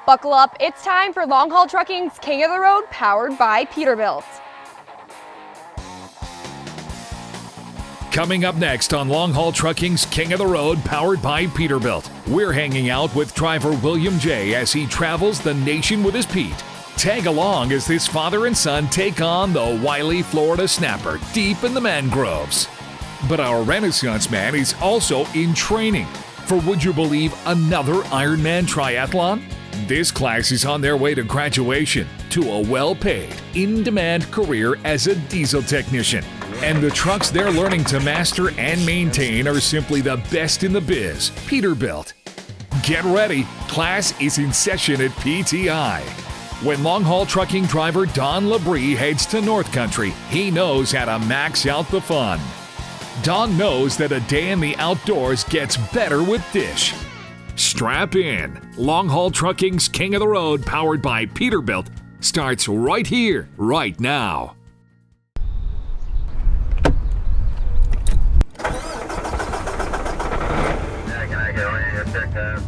Buckle up, it's time for Long Haul Trucking's King of the Road, powered by Peterbilt. Coming up next on Long Haul Trucking's King of the Road, powered by Peterbilt, we're hanging out with driver William J. as he travels the nation with his Pete. Tag along as this father and son take on the wily Florida snapper deep in the mangroves. But our Renaissance man is also in training for, would you believe, another Ironman triathlon? This class is on their way to graduation to a well-paid, in-demand career as a diesel technician. And the trucks they're learning to master and maintain are simply the best in the biz, Peterbilt. Get ready, class is in session at PTI. When long-haul trucking driver Don LaBrie heads to North Country, he knows how to max out the fun. Don knows that a day in the outdoors gets better with Dish. Strap in. Long-haul trucking's King of the Road, powered by Peterbilt, starts right here, right now. Can I go in and check that?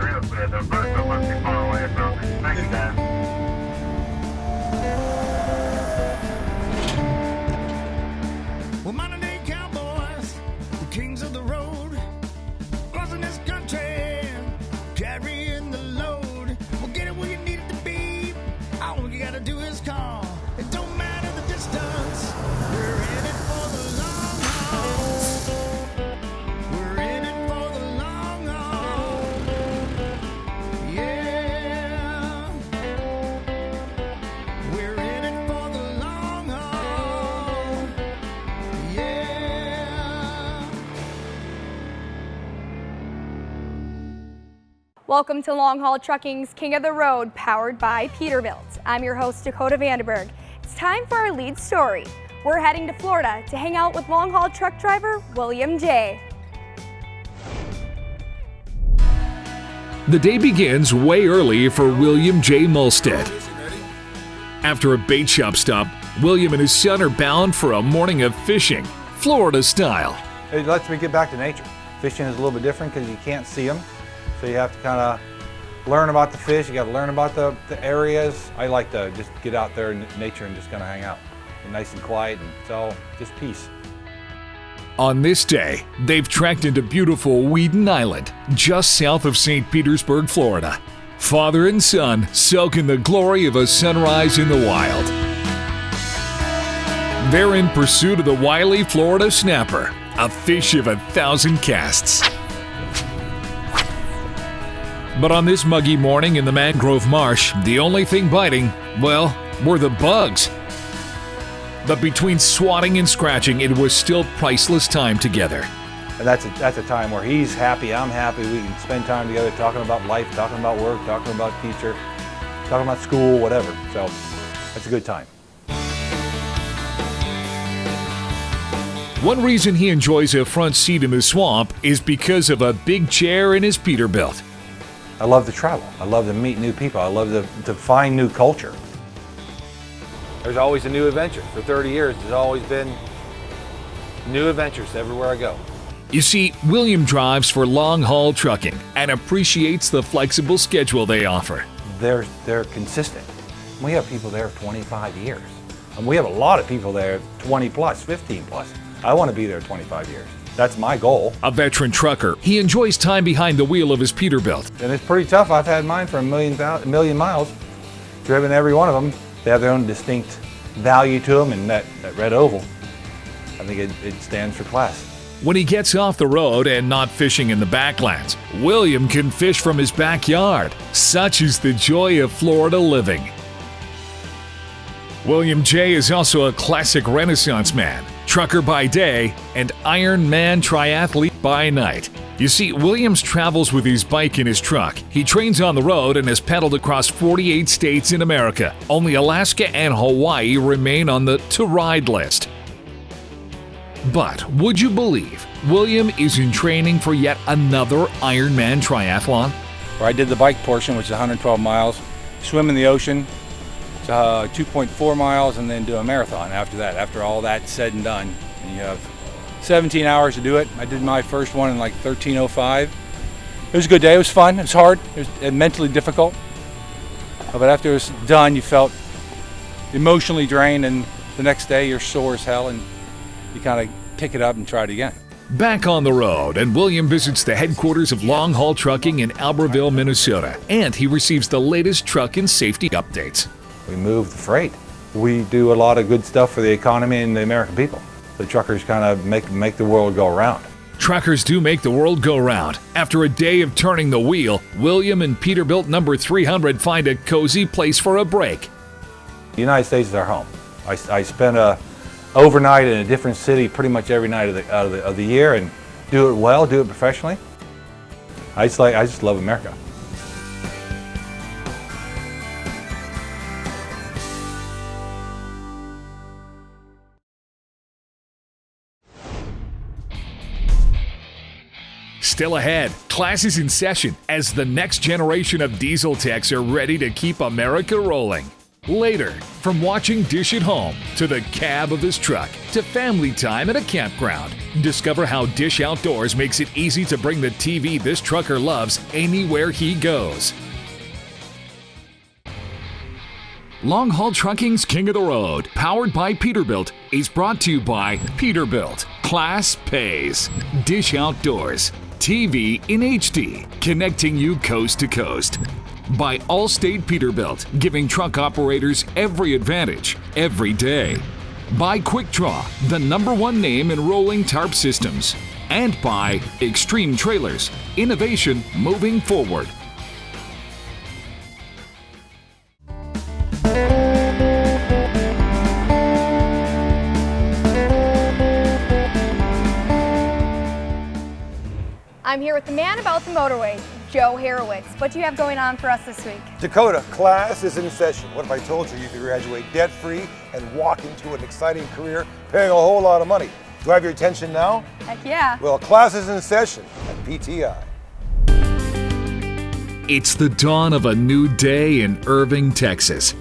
Real good. The first one must be far away from me. Thank you, guys. Well, modern day cowboys, the kings of the road, crossing this country, carrying the load. We'll get it where you need it to be. All you gotta do is call. It don't matter the distance. We're in it for the long haul. We're in it for the long haul. Yeah. We're in it for the long haul. Yeah. Welcome to Long Haul Trucking's King of the Road, powered by Peterbilt. I'm your host, Dakota Vanderberg. It's time for our lead story. We're heading to Florida to hang out with long haul truck driver William J. The day begins way early for William J. Mulstead. After a bait shop stop, William and his son are bound for a morning of fishing, Florida style. It lets me get back to nature. Fishing is a little bit different because you can't see them. So you have to kind of learn about the fish. You got to learn about the areas. I like to just get out there in nature and just kind of hang out. And nice and quiet, and it's all just peace. On this day, they've trekked into beautiful Weeden Island, just south of St. Petersburg, Florida. Father and son soak in the glory of a sunrise in the wild. They're in pursuit of the wily Florida snapper, a fish of 1,000 casts. But on this muggy morning in the mangrove marsh, the only thing biting, well, were the bugs. But between swatting and scratching, it was still priceless time together. And that's a time where he's happy, I'm happy. We can spend time together talking about life, talking about work, talking about teacher, talking about school, whatever. So that's a good time. One reason he enjoys a front seat in the swamp is because of a big chair in his Peterbilt. I love to travel. I love to meet new people. I love to find new culture. There's always a new adventure. For 30 years, there's always been new adventures everywhere I go. You see, William drives for long-haul trucking and appreciates the flexible schedule they offer. They're consistent. We have people there 25 years. And we have a lot of people there 20 plus, 15 plus. I want to be there 25 years. That's my goal. A veteran trucker, he enjoys time behind the wheel of his Peterbilt. And it's pretty tough. I've had mine for a million miles, driven every one of them. They have their own distinct value to them, and that red oval, I think it stands for class. When he gets off the road and not fishing in the backlands, William can fish from his backyard. Such is the joy of Florida living. William J. is also a classic Renaissance man, trucker by day and Ironman triathlete by night. You see, Williams travels with his bike in his truck. He trains on the road and has pedaled across 48 states in America. Only Alaska and Hawaii remain on the to-ride list. But would you believe William is in training for yet another Ironman triathlon? Where I did the bike portion, which is 112 miles, swim in the ocean, 2.4 miles, and then do a marathon after that. After all that's said and done, and you have 17 hours to do it. I did my first one in like 13:05. It was a good day. It was fun. It was hard. It was mentally difficult. But after it was done, you felt emotionally drained, and the next day you're sore as hell, and you kind of pick it up and try it again. Back on the road, and William visits the headquarters of Long Haul Trucking in Albertville, Minnesota, and he receives the latest truck and safety updates. We move the freight. We do a lot of good stuff for the economy and the American people. The truckers kind of make the world go around. Truckers do make the world go round. After a day of turning the wheel, William and Peterbilt number 300 find a cozy place for a break. The United States is our home. I spend a overnight in a different city pretty much every night of the year, and do it well, do it professionally. I just love America. Still ahead, classes in session as the next generation of diesel techs are ready to keep America rolling. Later, from watching Dish at home to the cab of his truck to family time at a campground, discover how Dish Outdoors makes it easy to bring the TV this trucker loves anywhere he goes. Long Haul Trucking's King of the Road, powered by Peterbilt, is brought to you by Peterbilt. Class pays. Dish Outdoors. TV in HD, connecting you coast to coast. By Allstate Peterbilt, giving truck operators every advantage, every day. By Quick Draw, the #1 name in rolling tarp systems. And by Extreme Trailers, innovation moving forward. I'm here with the man about the motorway, Joe Harowitz. What do you have going on for us this week? Dakota, class is in session. What if I told you could graduate debt-free and walk into an exciting career paying a whole lot of money? Do I have your attention now? Heck yeah. Well, class is in session at PTI. It's the dawn of a new day in Irving, Texas.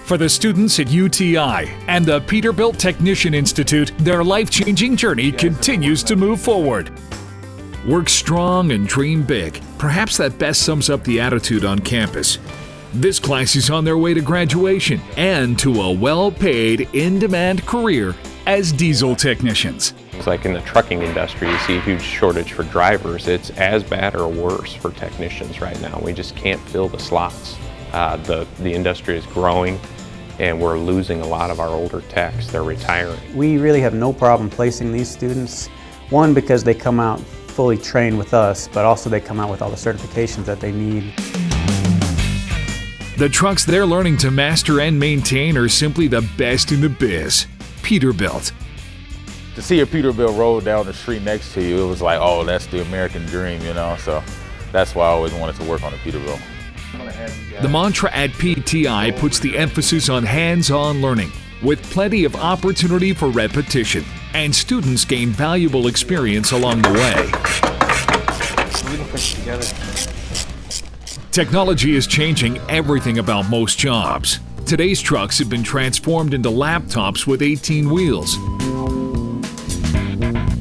For the students at UTI and the Peterbilt Technician Institute, their life-changing journey continues to move forward. Work strong and dream big. Perhaps that best sums up the attitude on campus. This class is on their way to graduation and to a well-paid, in-demand career as diesel technicians. It's like in the trucking industry, you see a huge shortage for drivers. It's as bad or worse for technicians right now. We just can't fill the slots. The industry is growing, and we're losing a lot of our older techs. They're retiring. We really have no problem placing these students. One, because they come out fully trained with us, but also they come out with all the certifications that they need. The trucks they're learning to master and maintain are simply the best in the biz. Peterbilt. To see a Peterbilt roll down the street next to you, it was like, oh, that's the American dream, you know? So that's why I always wanted to work on a Peterbilt. The mantra at PTI puts the emphasis on hands-on learning, with plenty of opportunity for repetition, and students gain valuable experience along the way. Technology is changing everything about most jobs. Today's trucks have been transformed into laptops with 18 wheels.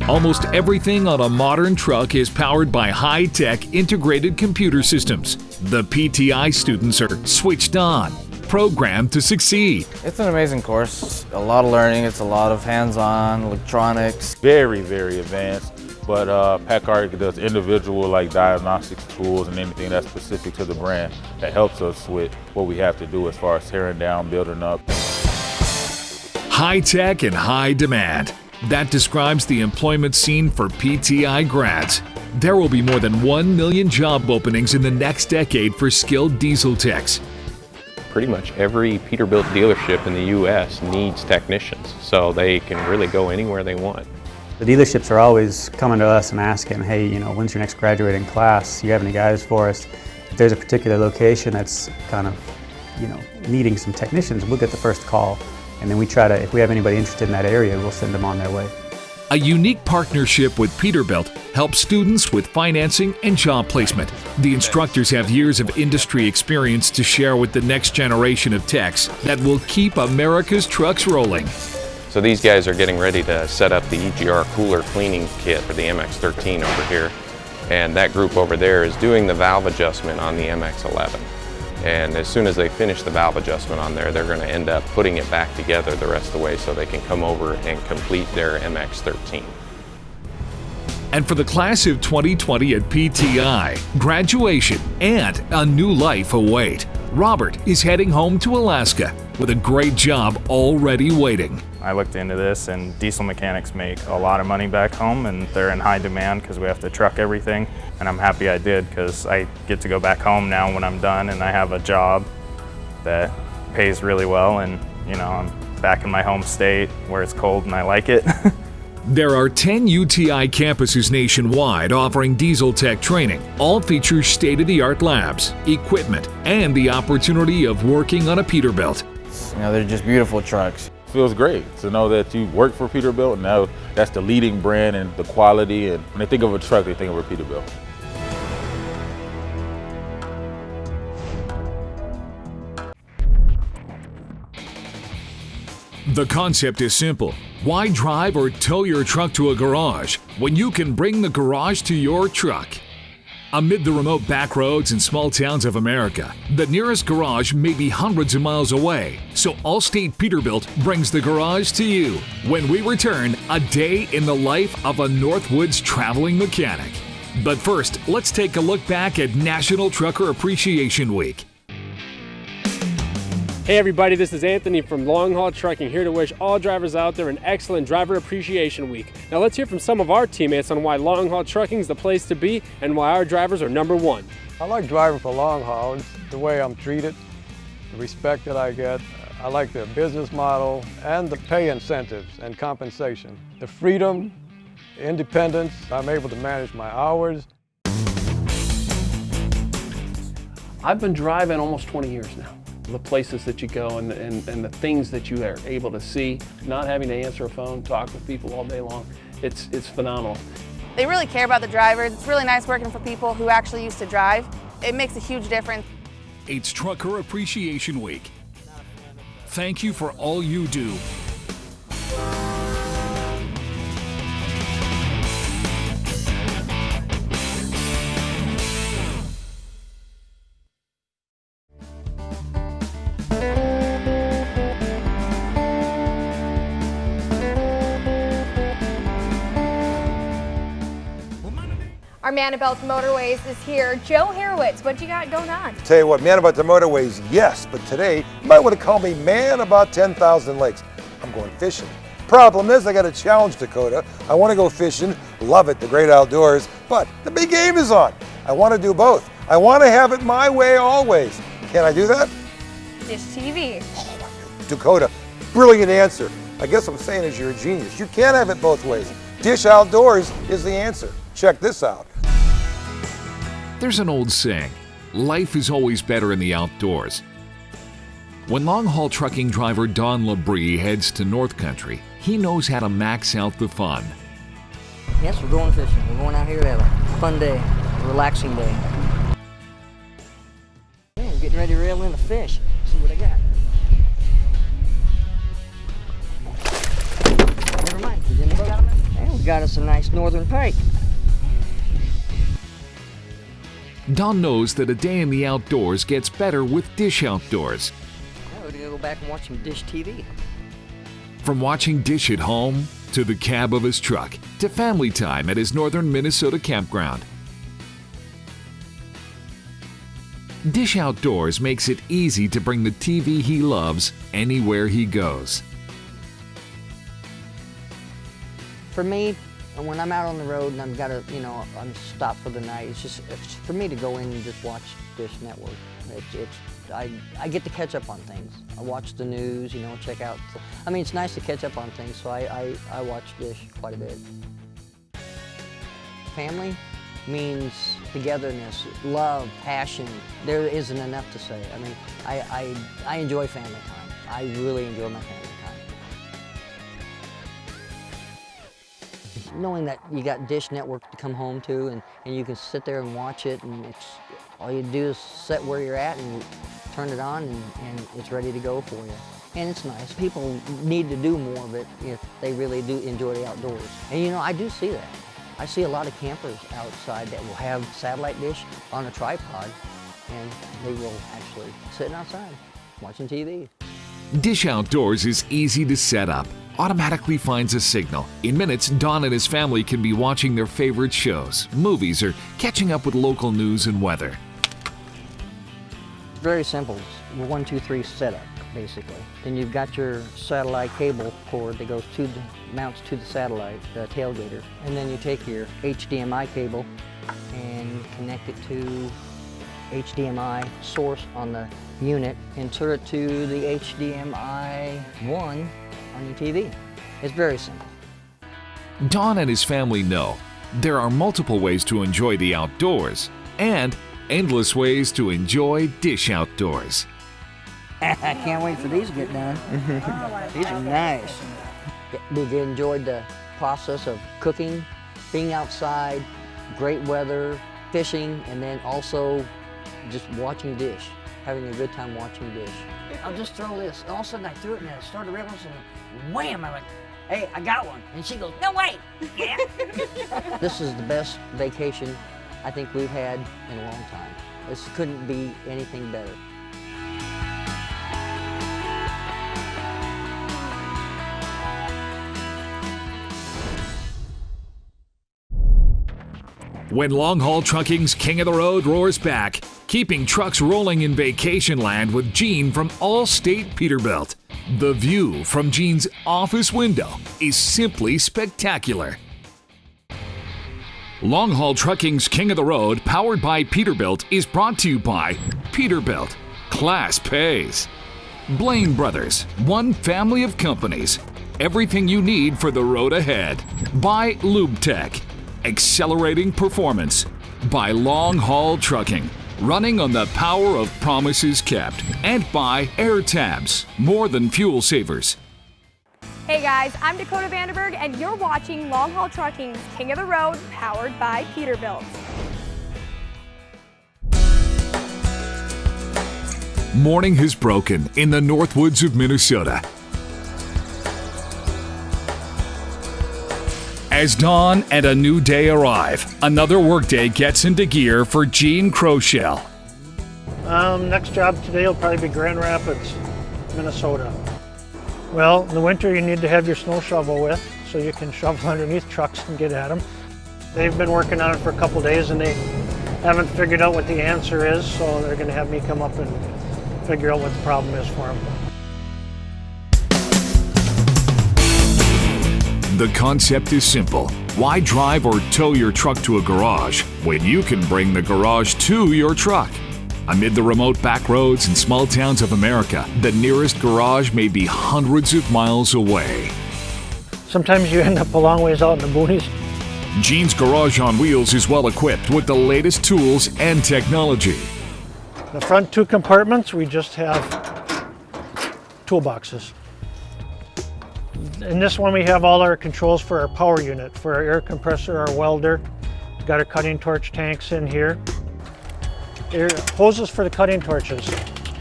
Almost everything on a modern truck is powered by high-tech integrated computer systems. The PTI students are switched on, programmed to succeed. It's an amazing course. A lot of learning. It's a lot of hands-on, electronics. Very, very advanced. But Packard does individual like diagnostics tools and anything that's specific to the brand that helps us with what we have to do as far as tearing down, building up. High-tech and high demand. That describes the employment scene for PTI grads. There will be more than 1 million job openings in the next decade for skilled diesel techs. Pretty much every Peterbilt dealership in the U.S. needs technicians, so they can really go anywhere they want. The dealerships are always coming to us and asking, hey, you know, when's your next graduating class? You have any guys for us? If there's a particular location that's kind of, you know, needing some technicians, we'll get the first call. And then we try to, if we have anybody interested in that area, we'll send them on their way. A unique partnership with Peterbilt helps students with financing and job placement. The instructors have years of industry experience to share with the next generation of techs that will keep America's trucks rolling. So these guys are getting ready to set up the EGR cooler cleaning kit for the MX-13 over here. And that group over there is doing the valve adjustment on the MX-11. And as soon as they finish the valve adjustment on there, they're going to end up putting it back together the rest of the way so they can come over and complete their MX-13. And for the class of 2020 at PTI, graduation and a new life await. Robert is heading home to Alaska with a great job already waiting. I looked into this, and diesel mechanics make a lot of money back home, and they're in high demand because we have to truck everything. And I'm happy I did, because I get to go back home now when I'm done, and I have a job that pays really well, and you know, I'm back in my home state where it's cold and I like it. There are 10 UTI campuses nationwide offering diesel tech training. All feature state-of-the-art labs, equipment, and the opportunity of working on a Peterbilt. You know, they're just beautiful trucks. Feels great to know that you work for Peterbilt, and now that's the leading brand and the quality. And when they think of a truck, they think of a Peterbilt. The concept is simple. Why drive or tow your truck to a garage when you can bring the garage to your truck? Amid the remote back roads and small towns of America, the nearest garage may be hundreds of miles away, so Allstate Peterbilt brings the garage to you. When we return, a day in the life of a Northwoods traveling mechanic. But first, let's take a look back at National Trucker Appreciation Week. Hey everybody, this is Anthony from Long Haul Trucking, here to wish all drivers out there an excellent Driver Appreciation Week. Now let's hear from some of our teammates on why Long Haul Trucking is the place to be and why our drivers are #1. I like driving for long haul. It's the way I'm treated, the respect that I get. I like the business model and the pay incentives and compensation. The freedom, independence, I'm able to manage my hours. I've been driving almost 20 years now. The places that you go and the things that you are able to see, not having to answer a phone, talk with people all day long, it's phenomenal. They really care about the drivers. It's really nice working for people who actually used to drive. It makes a huge difference. It's Trucker Appreciation Week. Thank you for all you do. Our Man About the Motorways is here. Joe Harowitz, what you got going on? Tell you what, man about the motorways, yes, but today you might want to call me man about 10,000 lakes. I'm going fishing. Problem is, I got a challenge, Dakota. I want to go fishing, love it, the great outdoors, but the big game is on. I want to do both. I want to have it my way always. Can I do that? Dish TV. Dakota, brilliant answer. I guess what I'm saying is you're a genius. You can't have it both ways. Dish Outdoors is the answer. Check this out. There's an old saying, life is always better in the outdoors. When long-haul trucking driver Don LaBrie heads to North Country, he knows how to max out the fun. Yes, we're going fishing. We're going out here to have a fun day, a relaxing day. Yeah, I'm getting ready to reel in the fish. See what I got. Never mind. And we got us a nice northern pike. Don knows that a day in the outdoors gets better with Dish Outdoors. Now we're gonna go back and watch some Dish TV. From watching Dish at home, to the cab of his truck, to family time at his northern Minnesota campground. Dish Outdoors makes it easy to bring the TV he loves anywhere he goes. For me, when I'm out on the road and I've got to, I'm stopped for the night, it's for me to go in and just watch Dish Network. I get to catch up on things. I watch the news, check out. It's nice to catch up on things, so I watch Dish quite a bit. Family means togetherness, love, passion. There isn't enough to say. I enjoy family time. I really enjoy my family time. Knowing that you got Dish Network to come home to and you can sit there and watch it, and all you do is sit where you're at and turn it on and it's ready to go for you. And it's nice. People need to do more of it if they really do enjoy the outdoors. And I do see that. I see a lot of campers outside that will have satellite dish on a tripod and they will actually sitting outside watching TV. Dish Outdoors is easy to set up. Automatically finds a signal. In minutes, Don and his family can be watching their favorite shows, movies, or catching up with local news and weather. Very simple. It's 1, 2, 3 setup, basically. Then you've got your satellite cable cord that goes to mounts to the satellite, the tailgater. And then you take your HDMI cable and connect it to HDMI source on the unit, insert it to the HDMI 1 on your TV. It's very simple. Don and his family know there are multiple ways to enjoy the outdoors and endless ways to enjoy Dish Outdoors. I can't wait for these to get done. These are nice. Did you enjoy the process of cooking, being outside, great weather, fishing, and then also just watching Dish, having a good time watching Dish? I'll just throw this. All of a sudden I threw it and I started rippling and wham, I'm like, hey, I got one. And she goes, no way, yeah. This is the best vacation I think we've had in a long time. This couldn't be anything better. When long-haul trucking's king of the road roars back, keeping trucks rolling in vacation land with Gene from Allstate Peterbilt. The view from Gene's office window is simply spectacular. Long-haul trucking's king of the road, powered by Peterbilt, is brought to you by Peterbilt. Class pays. Blaine Brothers, one family of companies. Everything you need for the road ahead. By Lube Tech. Accelerating performance. By Long Haul Trucking, running on the power of promises kept. And by Air Tabs, more than fuel savers. Hey guys, I'm Dakota Vanderberg and you're watching Long Haul Trucking's King of the Road, powered by Peterbilt. Morning has broken in the Northwoods of Minnesota. As dawn and a new day arrive, another workday gets into gear for Gene Crochelle. Next job today will probably be Grand Rapids, Minnesota. Well, in the winter you need to have your snow shovel with so you can shovel underneath trucks and get at them. They've been working on it for a couple days and they haven't figured out what the answer is, so they're going to have me come up and figure out what the problem is for them. The concept is simple. Why drive or tow your truck to a garage when you can bring the garage to your truck? Amid the remote back roads and small towns of America, the nearest garage may be hundreds of miles away. Sometimes you end up a long ways out in the boonies. Gene's Garage on Wheels is well equipped with the latest tools and technology. The front two compartments, we just have toolboxes. In this one we have all our controls for our power unit, for our air compressor, our welder. We've got our cutting torch tanks in here. Air hoses for the cutting torches.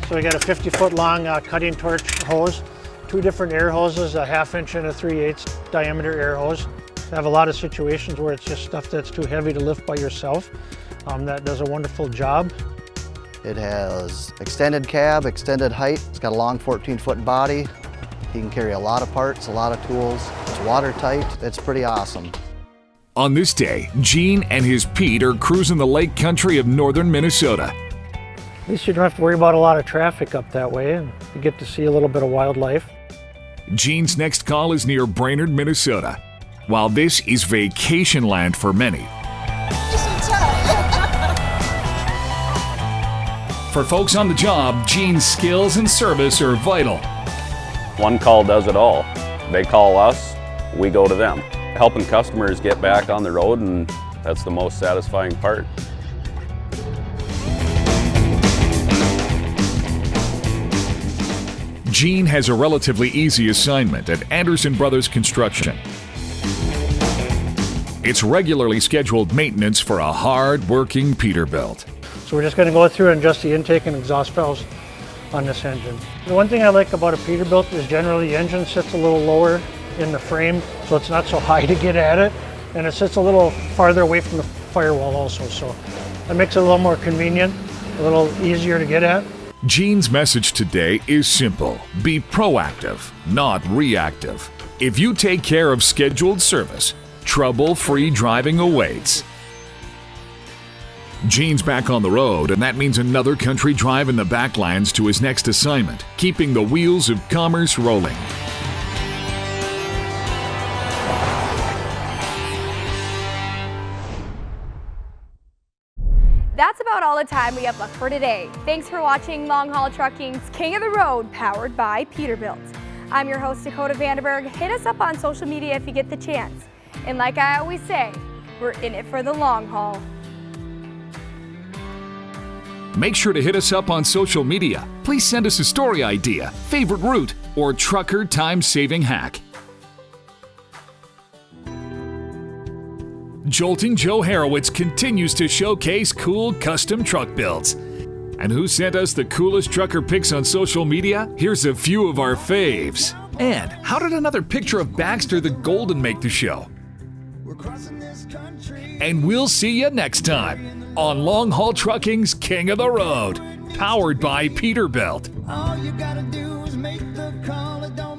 So we got a 50-foot long cutting torch hose, two different air hoses, a 1/2 inch and a 3/8 diameter air hose. I have a lot of situations where it's just stuff that's too heavy to lift by yourself. That does a wonderful job. It has extended cab, extended height. It's got a long 14-foot body. You can carry a lot of parts, a lot of tools. It's watertight. It's pretty awesome. On this day, Gene and his Pete are cruising the lake country of northern Minnesota. At least you don't have to worry about a lot of traffic up that way, and you get to see a little bit of wildlife. Gene's next call is near Brainerd, Minnesota. While this is vacation land for many, for folks on the job, Gene's skills and service are vital. One call does it all. They call us, we go to them. Helping customers get back on the road, and that's the most satisfying part. Gene has a relatively easy assignment at Anderson Brothers Construction. It's regularly scheduled maintenance for a hard-working Peterbilt. So we're just going to go through and adjust the intake and exhaust valves on this engine. The one thing I like about a Peterbilt is generally the engine sits a little lower in the frame, so it's not so high to get at it, and it sits a little farther away from the firewall also, so that makes it a little more convenient. a little easier to get at. Gene's message today is simple. Be proactive, not reactive. If you take care of scheduled service, trouble-free driving awaits. Gene's back on the road, and that means another country drive in the backlands to his next assignment, keeping the wheels of commerce rolling. That's about all the time we have left for today. Thanks for watching Long Haul Trucking's King of the Road, powered by Peterbilt. I'm your host, Dakota Vanderberg. Hit us up on social media if you get the chance. And like I always say, we're in it for the long haul. Make sure to hit us up on social media. Please send us a story idea, favorite route, or trucker time-saving hack. Jolting Joe Harowitz continues to showcase cool custom truck builds. And who sent us the coolest trucker pics on social media? Here's a few of our faves. And how did another picture of Baxter the Golden make the show? And we'll see you next time on Long Haul Trucking's King of the Road, powered by Peterbilt. All you gotta do is make the call. It don't